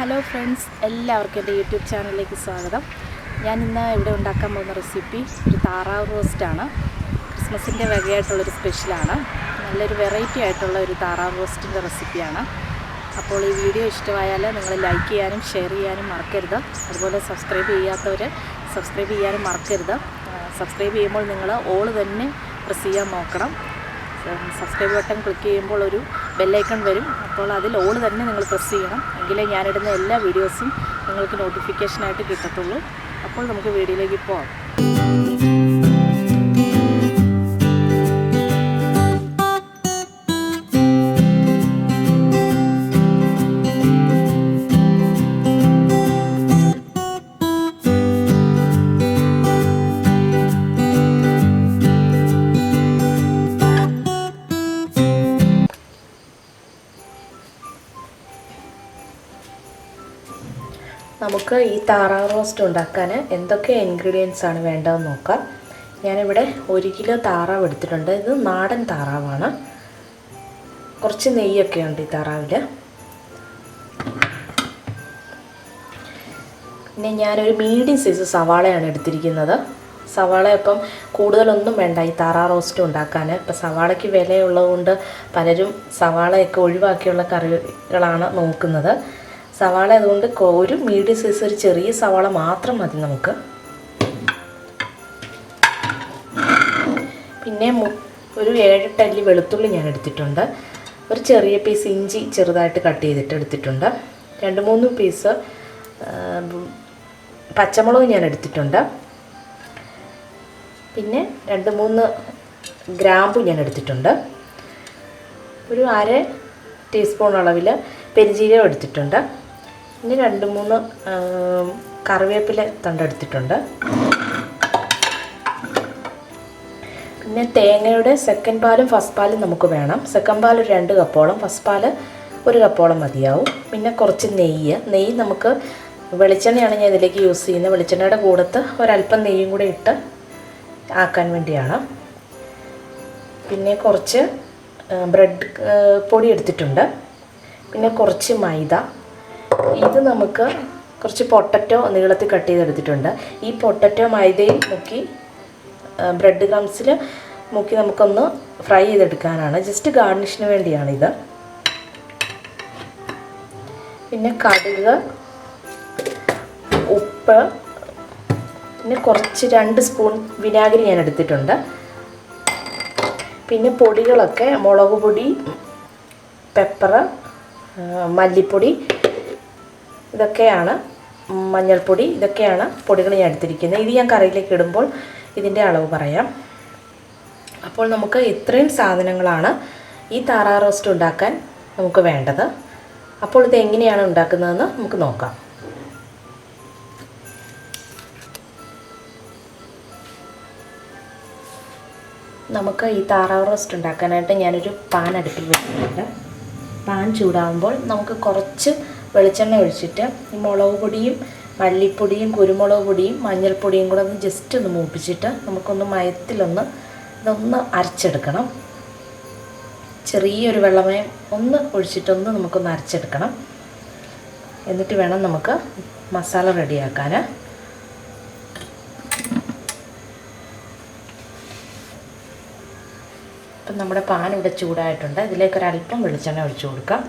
Hello friends, എല്ലാവർക്കും എൻ്റെ YouTube ചാനലിലേക്ക് സ്വാഗതം. ഞാൻ ഇന്ന് ഇവിടെ ഉണ്ടാക്കാൻ പോകുന്ന റെസിപ്പി ഒരു താറാവ് റോസ്റ്റാണ്. ക്രിസ്മസിൻ്റെ വകയായിട്ടുള്ളൊരു സ്പെഷ്യലാണ്. നല്ലൊരു വെറൈറ്റി ആയിട്ടുള്ള ഒരു താറാവ് റോസ്റ്റിൻ്റെ റെസിപ്പിയാണ്. അപ്പോൾ ഈ വീഡിയോ ഇഷ്ടമായാൽ നിങ്ങൾ ലൈക്ക് ചെയ്യാനും ഷെയർ ചെയ്യാനും മറക്കരുത്. അതുപോലെ സബ്സ്ക്രൈബ് ചെയ്യാത്തവർ സബ്സ്ക്രൈബ് ചെയ്യാനും മറക്കരുത്. സബ്സ്ക്രൈബ് ചെയ്യുമ്പോൾ നിങ്ങൾ ഓൾ തന്നെ പ്രസ് ചെയ്യാൻ നോക്കണം. സബ്സ്ക്രൈബ് ബട്ടൺ ക്ലിക്ക് ചെയ്യുമ്പോൾ ഒരു ബെല്ലൈക്കൺ വരും. അപ്പോൾ അതിൽ ഓൾ തന്നെ നിങ്ങൾ പ്രസ് ചെയ്യണം. എങ്കിലേ ഞാനിടുന്ന എല്ലാ വീഡിയോസും നിങ്ങൾക്ക് നോട്ടിഫിക്കേഷനായിട്ട് കിട്ടത്തുള്ളൂ. അപ്പോൾ നമുക്ക് വീഡിയോയിലേക്ക് പോകാം. നമുക്ക് ഈ താറാവ് റോസ്റ്റ് ഉണ്ടാക്കാൻ എന്തൊക്കെ ഇൻഗ്രീഡിയൻസ് ആണ് വേണ്ടതെന്ന് നോക്കാം. ഞാനിവിടെ 1 കിലോ താറാവ് എടുത്തിട്ടുണ്ട്. ഇത് നാടൻ താറാവാണ്. കുറച്ച് നെയ്യൊക്കെ ഉണ്ട് ഈ താറാവിൽ. പിന്നെ ഞാനൊരു മീഡിയം സൈസ് സവാളയാണ് എടുത്തിരിക്കുന്നത്. സവാള ഇപ്പം കൂടുതലൊന്നും വേണ്ട ഈ താറാവ് റോസ്റ്റ് ഉണ്ടാക്കാൻ. ഇപ്പം സവാളയ്ക്ക് വിലയുള്ളതുകൊണ്ട് പലരും സവാളയൊക്കെ ഒഴിവാക്കിയുള്ള കറികളാണ് നോക്കുന്നത്. സവാള അതുകൊണ്ട് ഒരു മീഡിയം സൈസ് ഒരു ചെറിയ സവാള മാത്രം മതി നമുക്ക്. പിന്നെ ഒരു 7-8 അല്ലി വെളുത്തുള്ളി ഞാൻ എടുത്തിട്ടുണ്ട്. ഒരു ചെറിയ പീസ് ഇഞ്ചി ചെറുതായിട്ട് കട്ട് ചെയ്തിട്ട് എടുത്തിട്ടുണ്ട്. 2-3 പീസ് പച്ചമുളക് ഞാൻ എടുത്തിട്ടുണ്ട്. പിന്നെ 2-3 ഗ്രാമ്പു ഞാൻ എടുത്തിട്ടുണ്ട്. ഒരു 1/2 ടീസ്പൂൺ അളവിൽ പെരുംജീരകം എടുത്തിട്ടുണ്ട്. പിന്നെ 2-3 കറിവേപ്പില തണ്ടെടുത്തിട്ടുണ്ട്. പിന്നെ തേങ്ങയുടെ സെക്കൻഡ് പാലും ഫസ്റ്റ് പാലും നമുക്ക് വേണം. സെക്കൻഡ് പാൽ ഒരു 2 കപ്പോളം, ഫസ്റ്റ് പാൽ 1 കപ്പോളം മതിയാവും. പിന്നെ കുറച്ച് നെയ്യ് നമുക്ക് വെളിച്ചെണ്ണയാണ് ഞാൻ ഇതിലേക്ക് യൂസ് ചെയ്യുന്നത്. വെളിച്ചെണ്ണയുടെ കൂടത്ത് ഒരല്പം നെയ്യും കൂടെ ഇട്ട് ആക്കാൻ വേണ്ടിയാണ്. പിന്നെ കുറച്ച് ബ്രെഡ് പൊടി എടുത്തിട്ടുണ്ട്. പിന്നെ കുറച്ച് മൈദ. ഇത് നമുക്ക് കുറച്ച് പൊട്ടറ്റോ നീളത്തിൽ കട്ട് ചെയ്തെടുത്തിട്ടുണ്ട്. ഈ പൊട്ടറ്റോ മൈദയിൽ മുക്കി ബ്രെഡ് ക്രംസിൽ മുക്കി നമുക്കൊന്ന് ഫ്രൈ ചെയ്തെടുക്കാനാണ്. ജസ്റ്റ് ഗാർണിഷിന് വേണ്ടിയാണിത്. പിന്നെ കടുക്, ഉപ്പ്, പിന്നെ കുറച്ച് 2 സ്പൂൺ വിനാഗിരി ഞാൻ എടുത്തിട്ടുണ്ട്. പിന്നെ പൊടികളൊക്കെ മുളക് പൊടി, പെപ്പർ, മല്ലിപ്പൊടി, ഇതൊക്കെയാണ് മഞ്ഞൾപ്പൊടി, ഇതൊക്കെയാണ് പൊടികൾ ഞാൻ എടുത്തിരിക്കുന്നത്. ഇത് ഞാൻ കറിയിലേക്ക് ഇടുമ്പോൾ ഇതിൻ്റെ അളവ് പറയാം. അപ്പോൾ നമുക്ക് ഇത്രയും സാധനങ്ങളാണ് ഈ താറാവ് റോസ്റ്റ് ഉണ്ടാക്കാൻ നമുക്ക് വേണ്ടത്. അപ്പോൾ ഇത് എങ്ങനെയാണ് ഉണ്ടാക്കുന്നതെന്ന് നമുക്ക് നോക്കാം. നമുക്ക് ഈ താറാവ് റോസ്റ്റ് ഉണ്ടാക്കാനായിട്ട് ഞാനൊരു പാൻ അടുപ്പിൽ വെച്ചിട്ടുണ്ട്. പാൻ ചൂടാകുമ്പോൾ നമുക്ക് കുറച്ച് വെളിച്ചെണ്ണ ഒഴിച്ചിട്ട് ഈ മുളക് പൊടിയും മല്ലിപ്പൊടിയും കുരുമുളക് പൊടിയും മഞ്ഞൾപ്പൊടിയും കൂടെ ഒന്ന് ജസ്റ്റ് ഒന്ന് മൂപ്പിച്ചിട്ട് നമുക്കൊന്ന് മയത്തിലൊന്ന് ഇതൊന്ന് അരച്ചെടുക്കണം. ചെറിയൊരു വെള്ളമയം ഒന്ന് ഒഴിച്ചിട്ടൊന്ന് നമുക്കൊന്ന് അരച്ചെടുക്കണം. എന്നിട്ട് വേണം നമുക്ക് മസാല റെഡിയാക്കാൻ. ഇപ്പം നമ്മുടെ പാൻ ഇവിടെ ചൂടായിട്ടുണ്ട്. ഇതിലേക്കൊരല്പം വെളിച്ചെണ്ണ ഒഴിച്ചു കൊടുക്കാം.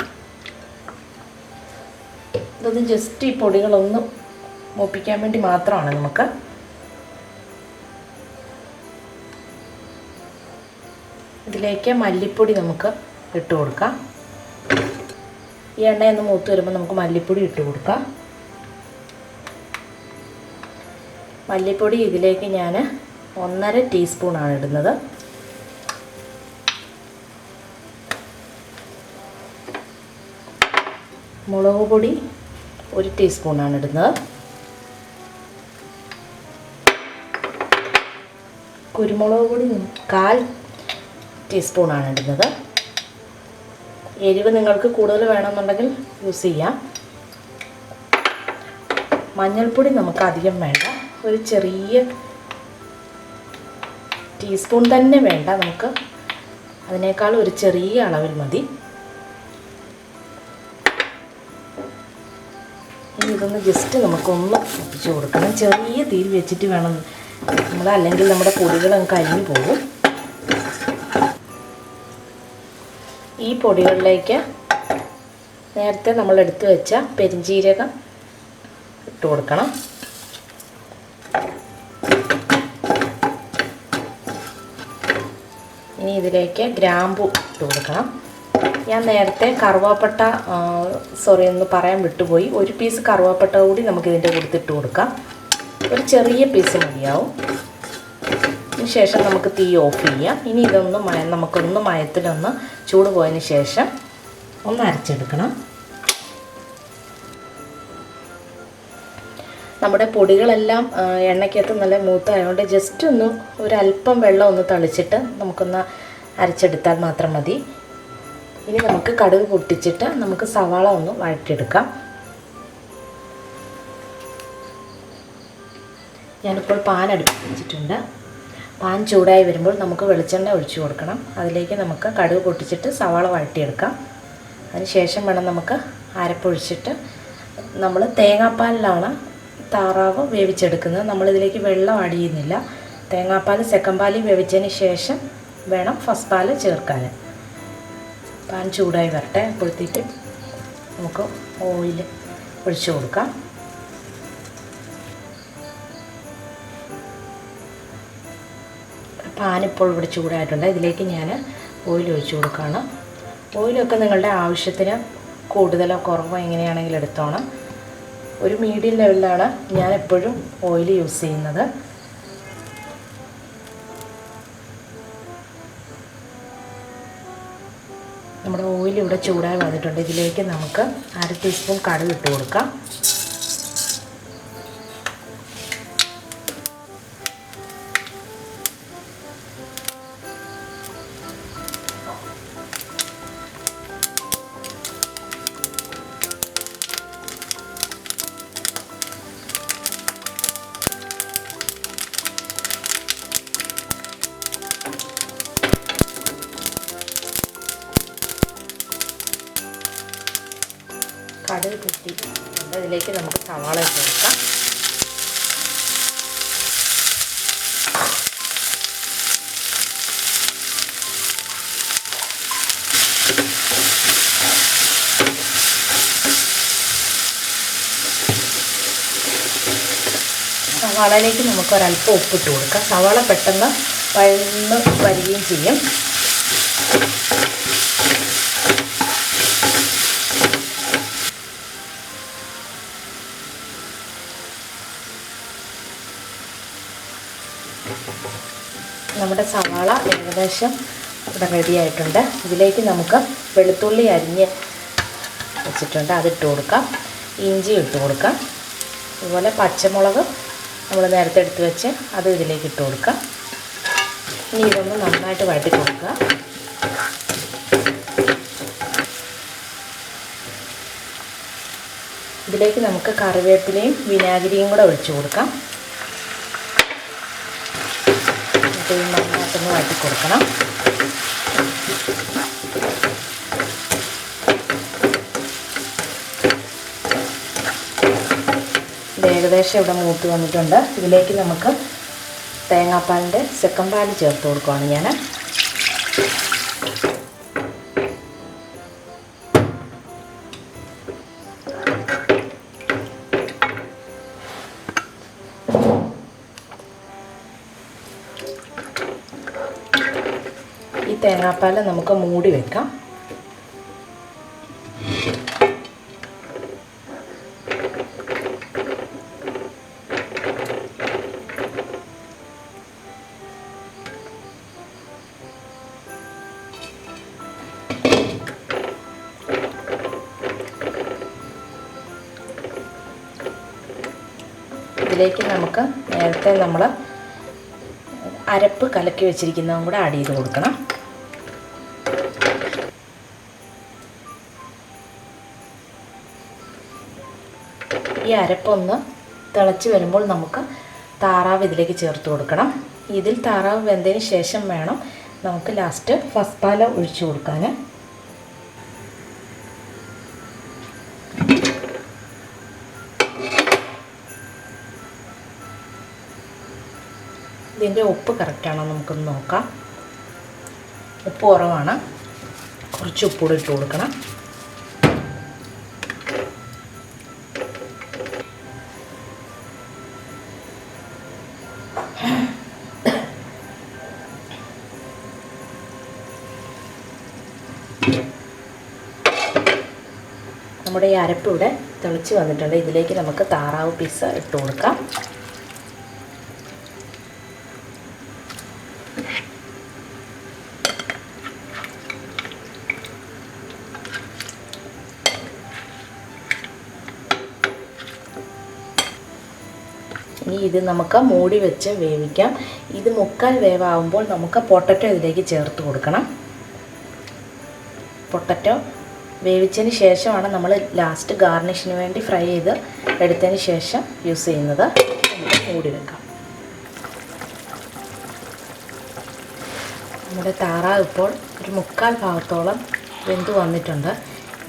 ഇതൊന്ന് ജസ്റ്റ് ഈ പൊടികളൊന്ന് മൂപ്പിക്കാൻ വേണ്ടി മാത്രമാണ് നമുക്ക്. ഇതിലേക്ക് മല്ലിപ്പൊടി നമുക്ക് ഇട്ട് കൊടുക്കാം. ഈ എണ്ണയൊന്ന് മൂത്ത് വരുമ്പോൾ നമുക്ക് മല്ലിപ്പൊടി ഇട്ട് കൊടുക്കാം. മല്ലിപ്പൊടി ഇതിലേക്ക് ഞാൻ 1.5 ടീസ്പൂണാണ് ഇടുന്നത്. മുളക് പൊടി 1 ടീസ്പൂണാണ് ഇടുന്നത്. കുരുമുളക് പൊടി 1/4 ടീസ്പൂണാണ് ഇടുന്നത്. എരിവ് നിങ്ങൾക്ക് കൂടുതൽ വേണമെന്നുണ്ടെങ്കിൽ യൂസ് ചെയ്യാം. മഞ്ഞൾപ്പൊടി നമുക്ക് അധികം വേണ്ട. ഒരു ചെറിയ ടീസ്പൂൺ തന്നെ വേണ്ട, നമുക്ക് അതിനേക്കാൾ ഒരു ചെറിയ അളവിൽ മതി. ഇനി ഇതൊന്ന് ജസ്റ്റ് നമുക്കൊന്ന് ഒഴിച്ച് കൊടുക്കണം. ചെറിയ തീയിൽ വെച്ചിട്ട് വേണം നമ്മൾ, അല്ലെങ്കിൽ നമ്മുടെ പൊടികളൊക്കെ കരിഞ്ഞു പോകും. ഈ പൊടികളിലേക്ക് നേരത്തെ നമ്മൾ എടുത്തു വെച്ച പെരിഞ്ജീരകം ഇട്ട് കൊടുക്കണം. ഇനി ഇതിലേക്ക് ഗ്രാമ്പു ഇട്ട് കൊടുക്കണം. ഞാൻ നേരത്തെ കറുവാപ്പട്ട ഒന്ന് പറയാൻ വിട്ടുപോയി. ഒരു പീസ് കറുവാപ്പട്ട കൂടി നമുക്കിതിൻ്റെ കൊടുത്തിട്ട് കൊടുക്കാം. ഒരു ചെറിയ പീസ് മതിയാവും. അതിന് ശേഷം നമുക്ക് തീ ഓഫ് ചെയ്യാം. ഇനി ഇതൊന്ന് നമുക്കൊന്ന് മയത്തിലൊന്ന് ചൂട് പോയതിന് ശേഷം ഒന്ന് അരച്ചെടുക്കണം. നമ്മുടെ പൊടികളെല്ലാം എണ്ണയ്ക്കകത്ത് നല്ല മൂത്തായതുകൊണ്ട് ജസ്റ്റ് ഒന്ന് ഒരല്പം വെള്ളം ഒന്ന് തളിച്ചിട്ട് നമുക്കൊന്ന് അരച്ചെടുത്താൽ മാത്രം മതി. ഇനി നമുക്ക് കടുക് പൊട്ടിച്ചിട്ട് നമുക്ക് സവാള ഒന്ന് വഴറ്റിയെടുക്കാം. ഞാനിപ്പോൾ പാൻ അടുപ്പിൽ വെച്ചിട്ടുണ്ട്. പാൻ ചൂടായി വരുമ്പോൾ നമുക്ക് വെളിച്ചെണ്ണ ഒഴിച്ചു കൊടുക്കണം. അതിലേക്ക് നമുക്ക് കടുക് പൊട്ടിച്ചിട്ട് സവാള വഴറ്റിയെടുക്കാം. അതിന് ശേഷം വേണം നമുക്ക് അരപ്പൊഴിച്ചിട്ട്, നമ്മൾ തേങ്ങാപ്പാലിലാണ് താറാവ് വേവിച്ചെടുക്കുന്നത്. നമ്മളിതിലേക്ക് വെള്ളം ആഡ് ചെയ്യുന്നില്ല. തേങ്ങാപ്പാൽ സെക്കൻഡ് പാലിൽ വേവിച്ചതിന് ശേഷം വേണം ഫസ്റ്റ് പാൽ ചേർക്കാൻ. പാൻ ചൂടായി വരട്ടെ. അപ്പോഴത്തേക്ക് നമുക്ക് ഓയിൽ ഒഴിച്ചു കൊടുക്കാം. പാനിപ്പോൾ ഇവിടെ ചൂടായിട്ടുണ്ട്. ഇതിലേക്ക് ഞാൻ ഓയിൽ ഒഴിച്ചു കൊടുക്കുകയാണ്. ഓയിലൊക്കെ നിങ്ങളുടെ ആവശ്യത്തിന് കൂടുതലോ കുറവോ എങ്ങനെയാണെങ്കിലും എടുത്തോണം. ഒരു മീഡിയം ലെവലിലാണ് ഞാൻ എപ്പോഴും ഓയിൽ യൂസ് ചെയ്യുന്നത്. നമ്മുടെ ഓയിൽ ഇവിടെ ചൂടായി വന്നിട്ടുണ്ട്. ഇതിലേക്ക് നമുക്ക് 1/2 ടീസ്പൂൺ കടുക് ഇട്ട് കൊടുക്കാം. കടുക് പൊട്ടിയിട്ടുണ്ട്. ഇതിലേക്ക് നമുക്ക് സവാള ഇട്ട് കൊടുക്കാം. സവാളയിലേക്ക് നമുക്ക് ഒരല്പം ഉപ്പിട്ട് കൊടുക്കാം. സവാള പെട്ടെന്ന് വഴന്ന് വരികയും ചെയ്യും. നമ്മുടെ സവാള ഏകദേശം ഇവിടെ റെഡി ആയിട്ടുണ്ട്. ഇതിലേക്ക് നമുക്ക് വെളുത്തുള്ളി അരിഞ്ഞ് വെച്ചിട്ടുണ്ട്, അതിട്ട് കൊടുക്കാം. ഇഞ്ചി ഇട്ട് കൊടുക്കാം. അതുപോലെ പച്ചമുളക് നമ്മൾ നേരത്തെ എടുത്ത് വെച്ച് അത് ഇതിലേക്ക് ഇട്ട് കൊടുക്കാം. ഇനി ഇതൊന്ന് നന്നായിട്ട് വഴറ്റി കൊടുക്കുക. ഇതിലേക്ക് നമുക്ക് കറിവേപ്പിലയും വിനാഗിരിയും കൂടെ ഒഴിച്ചു കൊടുക്കാം. നന്നായിട്ടൊന്ന് വഴറ്റി കൊടുക്കണം. ഇത് ഏകദേശം ഇവിടെ മൂത്ത് വന്നിട്ടുണ്ട്. ഇതിലേക്ക് നമുക്ക് തേങ്ങാപ്പാലിൻ്റെ സെക്കൻഡ് പാൽ ചേർത്ത് കൊടുക്കുകയാണ് ഞാൻ. ഈ തേങ്ങാപ്പാൽ നമുക്ക് മൂടി വെക്കാം. ഇതിലേക്ക് നമുക്ക് നേരത്തെ നമ്മൾ അരപ്പ് കലക്കി വെച്ചിരിക്കുന്നതും കൂടെ ആഡ് ചെയ്ത് കൊടുക്കണം. ഈ അരപ്പൊന്ന് തിളച്ച് വരുമ്പോൾ നമുക്ക് താറാവ് ഇതിലേക്ക് ചേർത്ത് കൊടുക്കണം. ഇതിൽ താറാവ് വെന്തതിന് ശേഷം വേണം നമുക്ക് ലാസ്റ്റ് ഫസ്റ്റ് പാൽ ഒഴിച്ചു കൊടുക്കാൻ. ഇതിൻ്റെ ഉപ്പ് കറക്റ്റാണോ നമുക്കൊന്ന് നോക്കാം. ഉപ്പ് കുറവാണ്, കുറച്ച് ഉപ്പൂടെ ഇട്ട് കൊടുക്കണം. നമ്മുടെ ഈ അരപ്പ് ഇവിടെ തിളച്ച് വന്നിട്ടുണ്ട്. ഇതിലേക്ക് നമുക്ക് താറാവ് പീസ് ഇട്ട് കൊടുക്കാം. ഇനി ഇത് നമുക്ക് മൂടി വെച്ച് വേവിക്കാം. ഇത് മുക്കാൽ വേവാകുമ്പോൾ നമുക്ക് പൊട്ടറ്റോ ഇതിലേക്ക് ചേർത്ത് കൊടുക്കണം. പൊട്ടറ്റോ വേവിച്ചതിന് ശേഷമാണ് നമ്മൾ ലാസ്റ്റ് ഗാർണിഷിന് വേണ്ടി ഫ്രൈ ചെയ്ത് എടുത്തതിന് ശേഷം യൂസ് ചെയ്യുന്നത്. നമുക്ക് മൂടി വെക്കാം. നമ്മുടെ താറാവ് ഇപ്പോൾ ഒരു മുക്കാൽ ഭാഗത്തോളം വെന്ത് വന്നിട്ടുണ്ട്.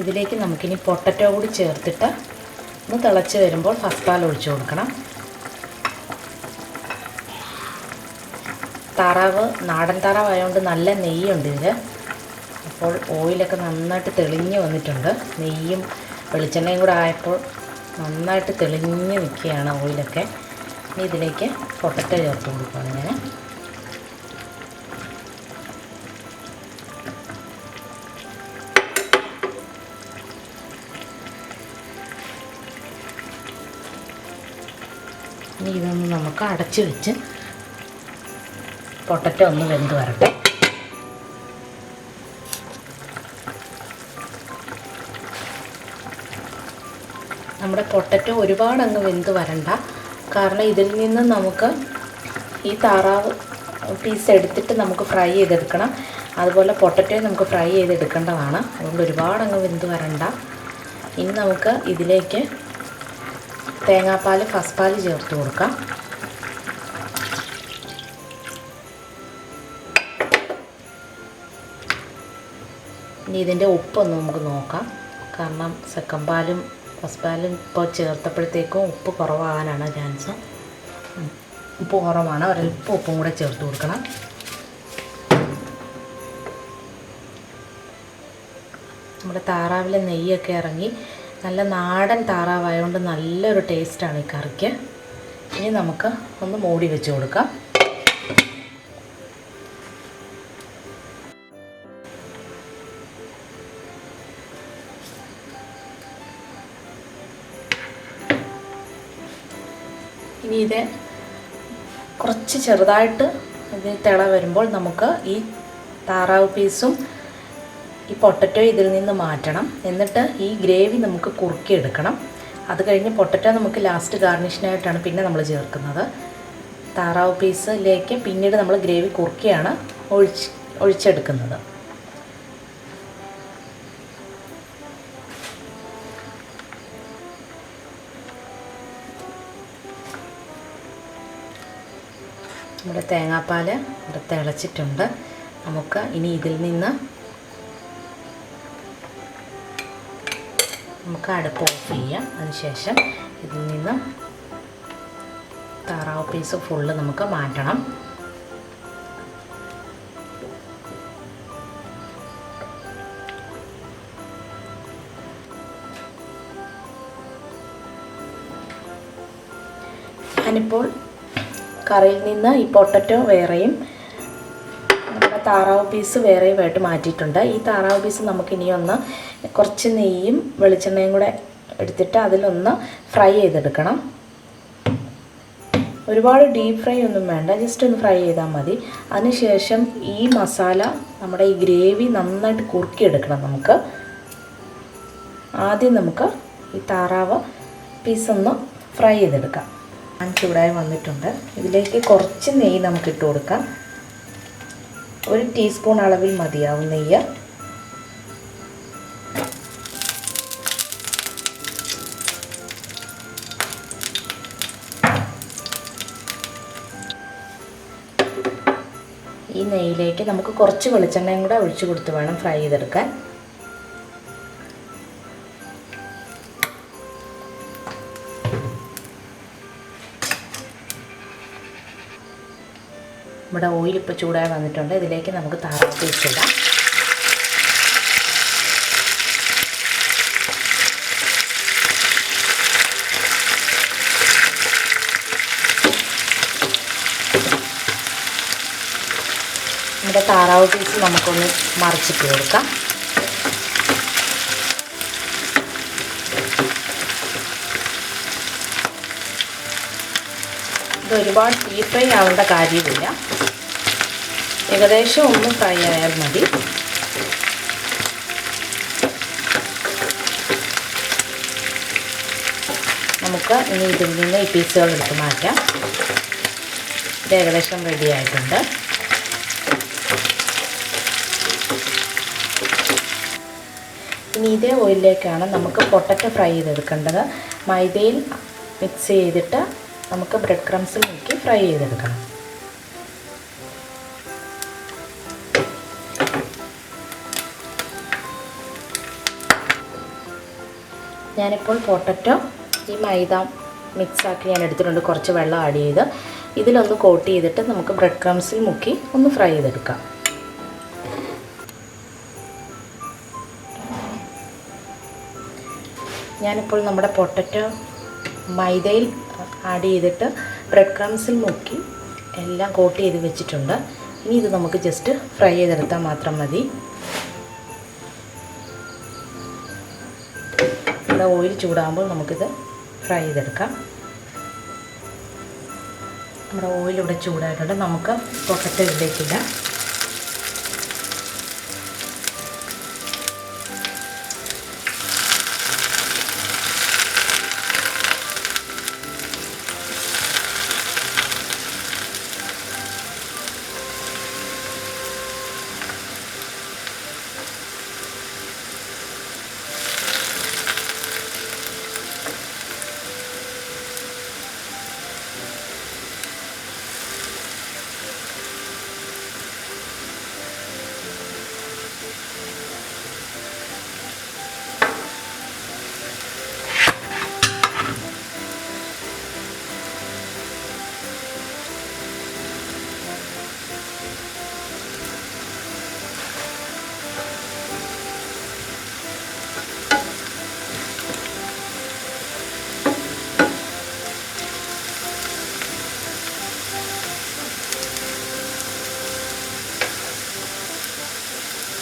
ഇതിലേക്ക് നമുക്കിനി പൊട്ടറ്റോ കൂടി ചേർത്തിട്ട് ഒന്ന് തിളച്ച് വരുമ്പോൾ ഫസ്റ്റ് പാൽ ഒഴിച്ചു കൊടുക്കണം. താറാവ് നാടൻ താറാവായതുകൊണ്ട് നല്ല നെയ്യുണ്ട് ഇതിൽ. അപ്പോൾ ഓയിലൊക്കെ നന്നായിട്ട് തെളിഞ്ഞ് വന്നിട്ടുണ്ട്. നെയ്യും വെളിച്ചെണ്ണയും കൂടെ ആയപ്പോൾ നന്നായിട്ട് തെളിഞ്ഞ് നിൽക്കുകയാണ് ഓയിലൊക്കെ. ഇനി ഇതിലേക്ക് പൊട്ടറ്റോ ചേർത്ത് കൊടുക്കുകയാണ് ഞാൻ. ഇനി ഇതൊന്ന് നമുക്ക് അടച്ച് വെച്ച് പൊട്ടറ്റോ ഒന്ന് വെന്ത് വരട്ടെ. നമ്മുടെ പൊട്ടറ്റോ ഒരുപാട് അങ്ങ് വെന്ത് വരണ്ട. കാരണം ഇതിൽ നിന്ന് നമുക്ക് ഈ താറാവ് പീസ് എടുത്തിട്ട് നമുക്ക് ഫ്രൈ ചെയ്തെടുക്കണം. അതുപോലെ പൊട്ടറ്റോ നമുക്ക് ഫ്രൈ ചെയ്തെടുക്കേണ്ടതാണ്. അതുകൊണ്ട് ഒരുപാട് അങ്ങ് വെന്ത് വരണ്ട. ഇനി നമുക്ക് ഇതിലേക്ക് തേങ്ങാപ്പാൽ ഫസ്റ്റ് പാൽ ചേർത്ത് കൊടുക്കാം. ഇനി ഇതിൻ്റെ ഉപ്പൊന്ന് നമുക്ക് നോക്കാം. കാരണം സെക്കൻഡ് പാലും ഫസ്റ്റ് പാലും ഇപ്പോൾ ചേർത്തപ്പോഴത്തേക്കും ഉപ്പ് കുറവാകാനാണ് ചാൻസ്. ഉപ്പ് കുറവാണ്, ഒരല്പം ഉപ്പും കൂടെ ചേർത്ത് കൊടുക്കണം. നമ്മുടെ താറാവിലെ നെയ്യൊക്കെ ഇറങ്ങി നല്ല നാടൻ താറാവായതുകൊണ്ട് നല്ലൊരു ടേസ്റ്റാണ് ഈ കറിക്ക്. ഇനി നമുക്ക് ഒന്ന് മൂടി വെച്ച് കൊടുക്കാം. ഇനി ഇത് കുറച്ച് ചെറുതായിട്ട് ഇത് തിള വരുമ്പോൾ നമുക്ക് ഈ താറാവ് പീസും ഈ പൊട്ടറ്റോ ഇതിൽ നിന്ന് മാറ്റണം. എന്നിട്ട് ഈ ഗ്രേവി നമുക്ക് കുറുക്കിയെടുക്കണം. അത് കഴിഞ്ഞ് പൊട്ടറ്റോ നമുക്ക് ലാസ്റ്റ് ഗാർണിഷിനായിട്ടാണ് പിന്നെ നമ്മൾ ചേർക്കുന്നത്. താറാവ് പീസിലേക്ക് പിന്നീട് നമ്മൾ ഗ്രേവി കുറുക്കിയാണ് ഒഴിച്ചെടുക്കുന്നത്. നമ്മുടെ തേങ്ങാപ്പാൽ ഇവിടെ തിളച്ചിട്ടുണ്ട്. നമുക്ക് ഇനി ഇതിൽ നിന്ന് നമുക്ക് അടുപ്പ് ഓഫ് ചെയ്യാം. അതിനുശേഷം ഇതിൽ നിന്ന് താറാവ് പീസ് ഫുള്ള് നമുക്ക് മാറ്റണം. ഞാനിപ്പോൾ കറിയിൽ നിന്ന് ഈ പൊട്ടറ്റോ വേറെയും നമ്മുടെ താറാവ് പീസ് വേറെയുമായിട്ട് മാറ്റിയിട്ടുണ്ട്. ഈ താറാവ് പീസ് നമുക്കിനി ഒന്ന് കുറച്ച് നെയ്യും വെളിച്ചെണ്ണയും കൂടെ എടുത്തിട്ട് അതിലൊന്ന് ഫ്രൈ ചെയ്തെടുക്കണം. ഒരുപാട് ഡീപ്പ് ഫ്രൈ ഒന്നും വേണ്ട, ജസ്റ്റ് ഒന്ന് ഫ്രൈ ചെയ്താൽ മതി. അതിനുശേഷം ഈ മസാല നമ്മുടെ ഈ ഗ്രേവി നന്നായിട്ട് കുറുക്കിയെടുക്കണം. നമുക്ക് ആദ്യം നമുക്ക് ഈ താറാവ് പീസൊന്ന് ഫ്രൈ ചെയ്തെടുക്കാം. ചൂടായി വന്നിട്ടുണ്ട്. ഇതിലേക്ക് കുറച്ച് നെയ്യ് നമുക്ക് ഇട്ട് കൊടുക്കാം. 1 ടീസ്പൂൺ അളവിൽ മതിയാവും നെയ്യ്. ഈ നെയ്യിലേക്ക് നമുക്ക് കുറച്ച് വെളിച്ചെണ്ണയും കൂടെ ഒഴിച്ചു കൊടുത്ത് വേണം ഫ്രൈ ചെയ്തെടുക്കാൻ. നമ്മുടെ ഓയിൽ ഇപ്പോൾ ചൂടായി വന്നിട്ടുണ്ട്. ഇതിലേക്ക് നമുക്ക് താറാവ് പേസ്റ്റ് ഇടാം. നമ്മുടെ താറാവ് പീസ് നമുക്കൊന്ന് മറിച്ചിട്ട് കൊടുക്കാം. ഇത് ഒരുപാട് ഡീപ് ഫ്രൈ ആവേണ്ട കാര്യമില്ല, ഏകദേശം ഒന്ന് ഫ്രൈ ആയാൽ മതി. നമുക്ക് ഇനി ഇതിൽ നിന്ന് ഈ പീസുകൾ എടുത്ത് മാറ്റാം. ഇത് ഏകദേശം റെഡി ആയിട്ടുണ്ട്. ഇനി ഇതേ ഓയിലിലേക്കാണ് നമുക്ക് പൊട്ടറ്റോ ഫ്രൈ ചെയ്തെടുക്കേണ്ടത്. മൈദയിൽ മിക്സ് ചെയ്തിട്ട് നമുക്ക് ബ്രെഡ് ക്രംസിൽ മുക്കി ഫ്രൈ ചെയ്തെടുക്കണം. ഞാനിപ്പോൾ പൊട്ടറ്റോ ഈ മൈദ മിക്സാക്കി ഞാൻ എടുത്തിട്ടുണ്ട്. കുറച്ച് വെള്ളം ആഡ് ചെയ്ത് ഇതിലൊന്ന് കോട്ട് ചെയ്തിട്ട് നമുക്ക് ബ്രെഡ് ക്രംസിൽ മുക്കി ഒന്ന് ഫ്രൈ ചെയ്തെടുക്കാം. ഞാനിപ്പോൾ നമ്മുടെ പൊട്ടറ്റോ മൈദയിൽ ആഡ് ചെയ്തിട്ട് ബ്രെഡ് ക്രംസിൽ മുക്കി എല്ലാം കോട്ട് ചെയ്ത് വെച്ചിട്ടുണ്ട്. ഇനി ഇത് നമുക്ക് ജസ്റ്റ് ഫ്രൈ ചെയ്തെടുത്താൽ മാത്രം മതി. ഇവിടെ ഓയിൽ ചൂടാകുമ്പോൾ നമുക്കിത് ഫ്രൈ ചെയ്തെടുക്കാം. നമ്മുടെ ഓയിൽ ഇവിടെ ചൂടായിട്ടുണ്ട്. നമുക്ക് പൊട്ടറ്റോ ഇതിലേക്കിടാം.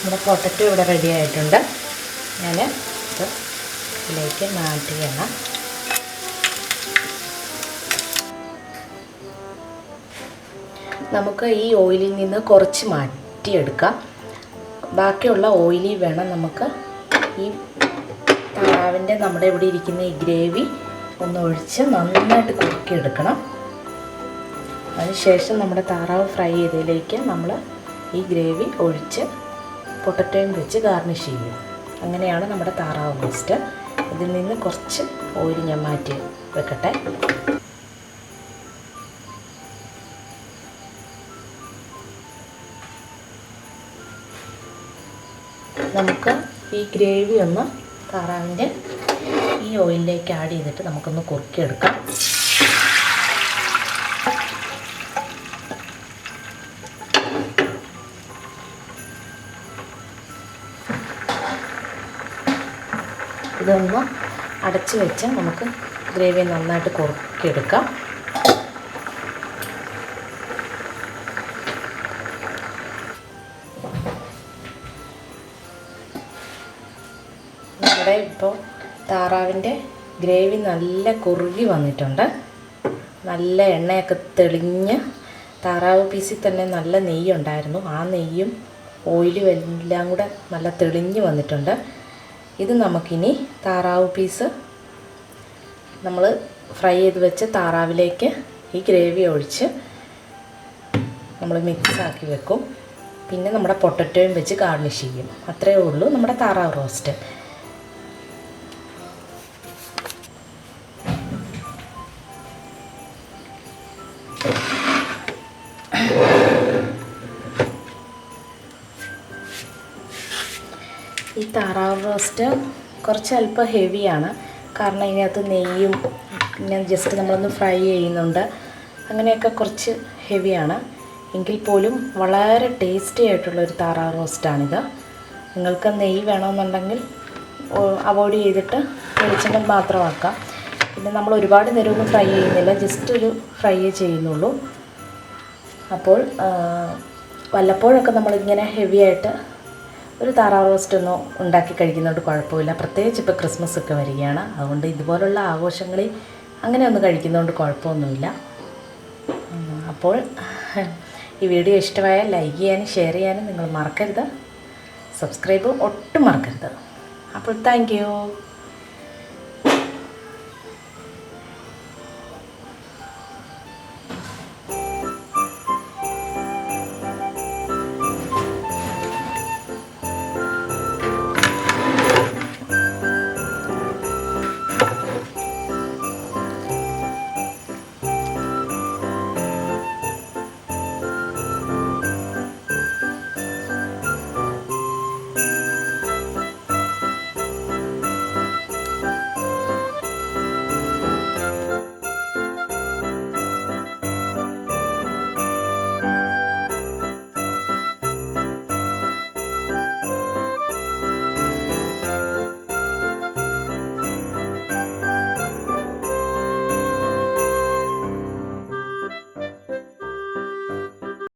നമ്മുടെ പൊട്ടറ്റോ ഇവിടെ റെഡി ആയിട്ടുണ്ട്. ഞാൻ ഇത് ഇതിലേക്ക് മാറ്റുകയാണ്. നമുക്ക് ഈ ഓയിലിൽ നിന്ന് കുറച്ച് മാറ്റിയെടുക്കാം. ബാക്കിയുള്ള ഓയിലിൽ വേണം നമുക്ക് ഈ താറാവിൻ്റെ നമ്മുടെ ഇവിടെ ഇരിക്കുന്ന ഈ ഗ്രേവി ഒന്ന് ഒഴിച്ച് നന്നായിട്ട് കുറുക്കിയെടുക്കണം. അതിനുശേഷം നമ്മുടെ താറാവ് ഫ്രൈ ചെയ്തതിലേക്ക് നമ്മൾ ഈ ഗ്രേവി ഒഴിച്ച് പൊട്ടറ്റോയും വെച്ച് ഗാർണിഷ് ചെയ്യും. അങ്ങനെയാണ് നമ്മുടെ താറാവ് റോസ്റ്റ്. ഇതിൽ നിന്ന് കുറച്ച് ഓയിൽ ഞാൻ മാറ്റി വെക്കട്ടെ. നമുക്ക് ഈ ഗ്രേവി ഒന്ന് താറാവിൻ്റെ ഈ ഓയിലിലേക്ക് ആഡ് ചെയ്തിട്ട് നമുക്കൊന്ന് കുറുക്കിയെടുക്കാം. ഇതൊന്ന് അടച്ച് വെച്ച് നമുക്ക് ഗ്രേവി നന്നായിട്ട് കുറുക്കിയെടുക്കാം. നമ്മുടെ ഇപ്പോൾ താറാവിൻ്റെ ഗ്രേവി നല്ല കുറുകി വന്നിട്ടുണ്ട്. നല്ല എണ്ണയൊക്കെ തെളിഞ്ഞ് താറാവ് പീസിൽ തന്നെ നല്ല നെയ്യുണ്ടായിരുന്നു. ആ നെയ്യും ഓയിലും എല്ലാം കൂടെ നല്ല തെളിഞ്ഞ് വന്നിട്ടുണ്ട്. ഇത് നമുക്കിനി താറാവ് പീസ് നമ്മൾ ഫ്രൈ ചെയ്ത് വെച്ച് താറാവിലേക്ക് ഈ ഗ്രേവി ഒഴിച്ച് നമ്മൾ മിക്സാക്കി വെക്കും. പിന്നെ നമ്മുടെ പൊട്ടറ്റോയും വെച്ച് ഗാർണിഷ് ചെയ്യും. അത്രയേ ഉള്ളൂ നമ്മുടെ താറാവ് റോസ്റ്റ്. ഈ താറാവ് റോസ്റ്റ് കുറച്ച് അല്പം ഹെവിയാണ്. കാരണം ഇതിനകത്ത് നെയ്യും പിന്നെ ജസ്റ്റ് നമ്മളൊന്ന് ഫ്രൈ ചെയ്യുന്നുണ്ട്. അങ്ങനെയൊക്കെ കുറച്ച് ഹെവിയാണ്. എങ്കിൽ പോലും വളരെ ടേസ്റ്റി ആയിട്ടുള്ളൊരു താറാവ് റോസ്റ്റാണിത്. നിങ്ങൾക്ക് നെയ്യ് വേണമെന്നുണ്ടെങ്കിൽ അവോയ്ഡ് ചെയ്തിട്ട് വെളിച്ചെണ്ണ മാത്രമാക്കാം. പിന്നെ നമ്മൾ ഒരുപാട് നേരമൊന്നും ഫ്രൈ ചെയ്യുന്നില്ല, ജസ്റ്റ് ഒരു ഫ്രൈ ചെയ്യുന്നുള്ളൂ. അപ്പോൾ വല്ലപ്പോഴൊക്കെ നമ്മളിങ്ങനെ ഹെവി ആയിട്ട് ഒരു താറാവ് റോസ്റ്റൊന്ന് ഉണ്ടാക്കി കഴിക്കുന്നതുകൊണ്ട് കുഴപ്പമില്ല. പ്രത്യേകിച്ച് ഇപ്പോൾ ക്രിസ്മസ് ഒക്കെ വരികയാണ്, അതുകൊണ്ട് ഇതുപോലുള്ള ആഘോഷങ്ങളിൽ അങ്ങനെ ഒന്ന് കഴിക്കുന്നതുകൊണ്ട് കുഴപ്പമൊന്നുമില്ല. അപ്പോൾ ഈ വീഡിയോ ഇഷ്ടമായാൽ ലൈക്ക് ചെയ്യാനും ഷെയർ ചെയ്യാനും നിങ്ങൾ മറക്കരുത്. സബ്സ്ക്രൈബ് ഒട്ടും മറക്കരുത്. അപ്പോൾ താങ്ക് യു.